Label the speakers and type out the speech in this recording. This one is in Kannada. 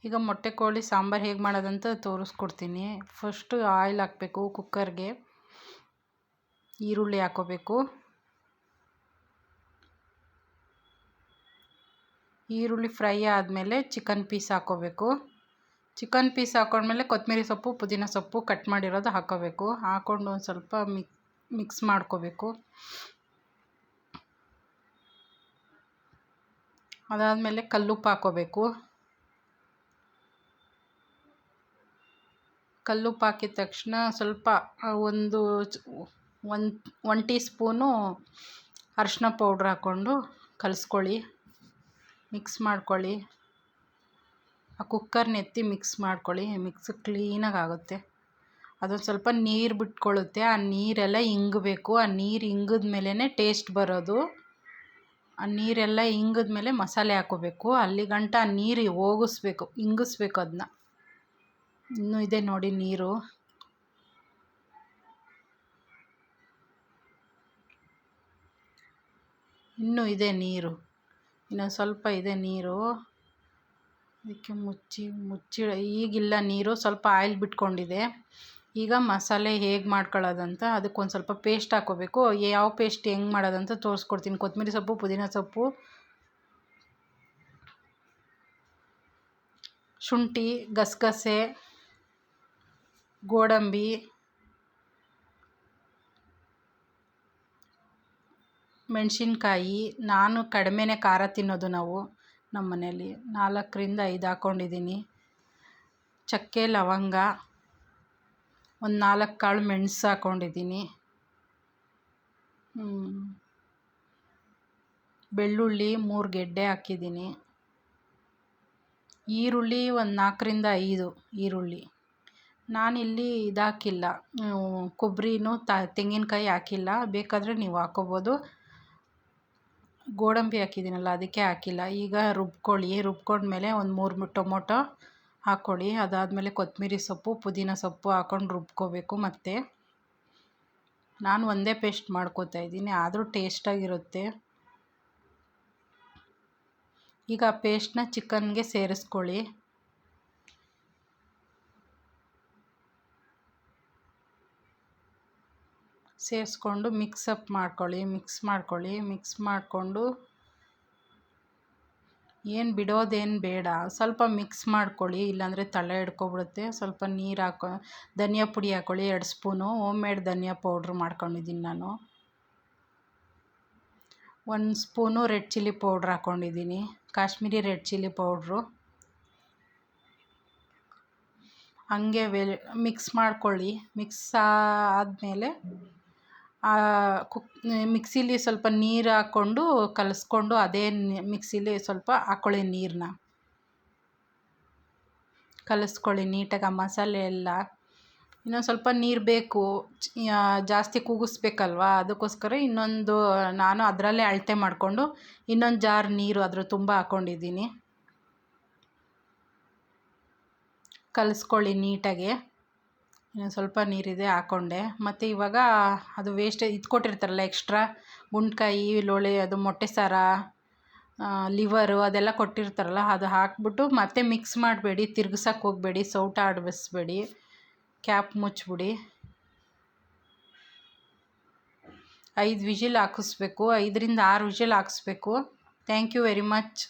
Speaker 1: ಈಗ ಮೊಟ್ಟೆ ಕೋಳಿ ಸಾಂಬಾರು ಹೇಗೆ ಮಾಡೋದಂತ ತೋರಿಸ್ಕೊಡ್ತೀನಿ. ಫಸ್ಟು ಆಯಿಲ್ ಹಾಕಬೇಕು ಕುಕ್ಕರ್ಗೆ. ಈರುಳ್ಳಿ ಹಾಕೋಬೇಕು. ಈರುಳ್ಳಿ ಫ್ರೈ ಆದಮೇಲೆ ಚಿಕನ್ ಪೀಸ್ ಹಾಕೋಬೇಕು. ಚಿಕನ್ ಪೀಸ್ ಹಾಕೊಂಡ್ಮೇಲೆ ಕೊತ್ತಂಬರಿ ಸೊಪ್ಪು ಪುದೀನ ಸೊಪ್ಪು ಕಟ್ ಮಾಡಿರೋದು ಹಾಕೋಬೇಕು. ಹಾಕ್ಕೊಂಡು ಒಂದು ಸ್ವಲ್ಪ ಮಿಕ್ಸ್ ಮಾಡ್ಕೋಬೇಕು. ಅದಾದಮೇಲೆ ಕಲ್ಲುಪ್ಪು ಹಾಕೋಬೇಕು. ಕಲ್ಲುಪ್ಪು ಹಾಕಿದ ತಕ್ಷಣ ಸ್ವಲ್ಪ ಒನ್ ಟೀ ಸ್ಪೂನು ಅರಿಶಿನ ಪೌಡ್ರ್ ಹಾಕ್ಕೊಂಡು ಕಲಿಸ್ಕೊಳ್ಳಿ, ಮಿಕ್ಸ್ ಮಾಡ್ಕೊಳ್ಳಿ. ಆ ಕುಕ್ಕರ್ನ ಎತ್ತಿ ಮಿಕ್ಸ್ ಮಾಡ್ಕೊಳ್ಳಿ. ಮಿಕ್ಸ್ ಕ್ಲೀನಾಗಿ ಆಗುತ್ತೆ. ಅದೊಂದು ಸ್ವಲ್ಪ ನೀರು ಬಿಟ್ಕೊಳ್ಳುತ್ತೆ. ಆ ನೀರೆಲ್ಲ ಇಂಗಬೇಕು. ಆ ನೀರು ಇಂಗಿದ ಮೇಲೇ ಟೇಸ್ಟ್ ಬರೋದು. ಆ ನೀರೆಲ್ಲ ಇಂಗಿದ್ಮೇಲೆ ಮಸಾಲೆ ಹಾಕೋಬೇಕು. ಅಲ್ಲಿಗಂಟ ಆ ನೀರು ಹೋಗಿಸ್ಬೇಕು, ಇಂಗಿಸ್ಬೇಕು ಅದನ್ನ. ಇನ್ನೂ ಇದೆ ನೋಡಿ ನೀರು. ಇನ್ನೂ ಇದೆ ನೀರು, ಇನ್ನೊಂದು ಸ್ವಲ್ಪ ಇದೆ ನೀರು. ಅದಕ್ಕೆ ಮುಚ್ಚಿ ಈಗಿಲ್ಲ ನೀರು, ಸ್ವಲ್ಪ ಆಯಿಲ್ ಬಿಟ್ಕೊಂಡಿದೆ. ಈಗ ಮಸಾಲೆ ಹೇಗೆ ಮಾಡ್ಕೊಳ್ಳೋದಂತ ಅದಕ್ಕೊಂದು ಸ್ವಲ್ಪ ಪೇಸ್ಟ್ ಹಾಕೋಬೇಕು. ಯಾವ ಪೇಸ್ಟ್ ಹೆಂಗೆ ಮಾಡೋದಂತ ತೋರಿಸ್ಕೊಡ್ತೀನಿ. ಕೊತ್ತಂಬರಿ ಸೊಪ್ಪು ಪುದೀನ ಸೊಪ್ಪು, ಶುಂಠಿ, ಗಸಗಸೆ, ಗೋಡಂಬಿ, ಮೆಣಸಿನ್ಕಾಯಿ. ನಾನು ಕಡಿಮೆನೇ ಖಾರ ತಿನ್ನೋದು ನಾವು ನಮ್ಮ ಮನೇಲಿ. 4ರಿಂದ 5 ಹಾಕ್ಕೊಂಡಿದ್ದೀನಿ. ಚಕ್ಕೆ ಲವಂಗ, ಒಂದು 4 ಕಾಳು ಮೆಣಸು ಹಾಕ್ಕೊಂಡಿದ್ದೀನಿ. ಬೆಳ್ಳುಳ್ಳಿ 3 ಗೆಡ್ಡೆ ಹಾಕಿದ್ದೀನಿ. ಈರುಳ್ಳಿ ಒಂದು 4ರಿಂದ 5 ಈರುಳ್ಳಿ. ನಾನಿಲ್ಲಿ ಹಾಕಿಲ್ಲ, ಕೊಬ್ಬರಿನೂ ತೆಂಗಿನಕಾಯಿ ಹಾಕಿಲ್ಲ. ಬೇಕಾದರೆ ನೀವು ಹಾಕ್ಕೋಬೋದು. ಗೋಡಂಬಿ ಹಾಕಿದ್ದೀನಲ್ಲ ಅದಕ್ಕೆ ಹಾಕಿಲ್ಲ. ಈಗ ರುಬ್ಕೊಂಡ್ಮೇಲೆ ಒಂದು 3 ಟೊಮೊಟೊ ಹಾಕ್ಕೊಳ್ಳಿ. ಅದಾದಮೇಲೆ ಕೊತ್ತಂಬರಿ ಸೊಪ್ಪು ಪುದೀನ ಸೊಪ್ಪು ಹಾಕ್ಕೊಂಡು ರುಬ್ಕೋಬೇಕು. ಮತ್ತು ನಾನು ಒಂದೇ ಪೇಸ್ಟ್ ಮಾಡ್ಕೋತಾ ಇದ್ದೀನಿ, ಆದರೂ ಟೇಸ್ಟಾಗಿರುತ್ತೆ. ಈಗ ಆ ಪೇಸ್ಟ್ನ ಚಿಕನ್ಗೆ ಸೇರಿಸ್ಕೊಳ್ಳಿ. ಸೇರಿಸ್ಕೊಂಡು ಮಿಕ್ಸ್ ಮಾಡಿಕೊಂಡು ಏನು ಬಿಡೋದೇನು ಬೇಡ, ಸ್ವಲ್ಪ ಮಿಕ್ಸ್ ಮಾಡ್ಕೊಳ್ಳಿ, ಇಲ್ಲಾಂದರೆ ತಳ ಹಿಡ್ಕೊಬಿಡುತ್ತೆ. ಸ್ವಲ್ಪ ನೀರು ಧನಿಯಾ ಪುಡಿ ಹಾಕ್ಕೊಳ್ಳಿ 2 ಸ್ಪೂನು. ಹೋಮ್ ಮೇಡ್ ಧನಿಯಾ ಪೌಡ್ರ್ ಮಾಡ್ಕೊಂಡಿದ್ದೀನಿ ನಾನು. 1 ಸ್ಪೂನು ರೆಡ್ ಚಿಲ್ಲಿ ಪೌಡ್ರ್ ಹಾಕ್ಕೊಂಡಿದ್ದೀನಿ, ಕಾಶ್ಮೀರಿ ರೆಡ್ ಚಿಲ್ಲಿ ಪೌಡ್ರು. ಹಂಗೆ ಮಿಕ್ಸ್ ಮಾಡ್ಕೊಳ್ಳಿ. ಮಿಕ್ಸ್ ಆದಮೇಲೆ ಮಿಕ್ಸಿಲಿ ಸ್ವಲ್ಪ ನೀರು ಹಾಕ್ಕೊಂಡು ಕಲಿಸ್ಕೊಂಡು ಅದೇ ಮಿಕ್ಸಿಲಿ ಸ್ವಲ್ಪ ಹಾಕ್ಕೊಳ್ಳಿ. ನೀರನ್ನ ಕಲಿಸ್ಕೊಳ್ಳಿ ನೀಟಾಗಿ. ಆ ಮಸಾಲೆ ಎಲ್ಲ ಇನ್ನೊಂದು ಸ್ವಲ್ಪ ನೀರು ಬೇಕು, ಜಾಸ್ತಿ ಕೂಗಿಸ್ಬೇಕಲ್ವ, ಅದಕ್ಕೋಸ್ಕರ ನಾನು ಅದರಲ್ಲೇ ಅಳತೆ ಮಾಡಿಕೊಂಡು ಇನ್ನೊಂದು ಜಾರ್ ನೀರು ಅದ್ರ ತುಂಬ ಹಾಕ್ಕೊಂಡಿದ್ದೀನಿ. ಕಲಿಸ್ಕೊಳ್ಳಿ ನೀಟಾಗಿ. ಇನ್ನೊಂದು ಸ್ವಲ್ಪ ನೀರಿದೆ ಹಾಕ್ಕೊಂಡೆ. ಮತ್ತು ಇವಾಗ ಅದು ವೇಸ್ಟೇಜ್ ಕೊಟ್ಟಿರ್ತಾರಲ್ಲ ಎಕ್ಸ್ಟ್ರಾ ಗುಂಡ್ಕಾಯಿ, ಲೋಳೆ, ಅದು ಮೊಟ್ಟೆ ಸಾರ, ಲಿವರು ಅದೆಲ್ಲ ಕೊಟ್ಟಿರ್ತಾರಲ್ಲ ಅದು ಹಾಕ್ಬಿಟ್ಟು ಮತ್ತೆ ಮಿಕ್ಸ್ ಮಾಡಬೇಡಿ, ತಿರ್ಗಿಸೋಕೆ ಹೋಗಬೇಡಿ, ಸೌಟ ಆಡಿಸ್ಬೇಡಿ. ಕ್ಯಾಪ್ ಮುಚ್ಚಿಬಿಡಿ. 5 ವಿಜಿಲ್ ಹಾಕಿಸ್ಬೇಕು. 5ರಿಂದ 6 ವಿಜಿಲ್ ಹಾಕಿಸ್ಬೇಕು. Thank you very much.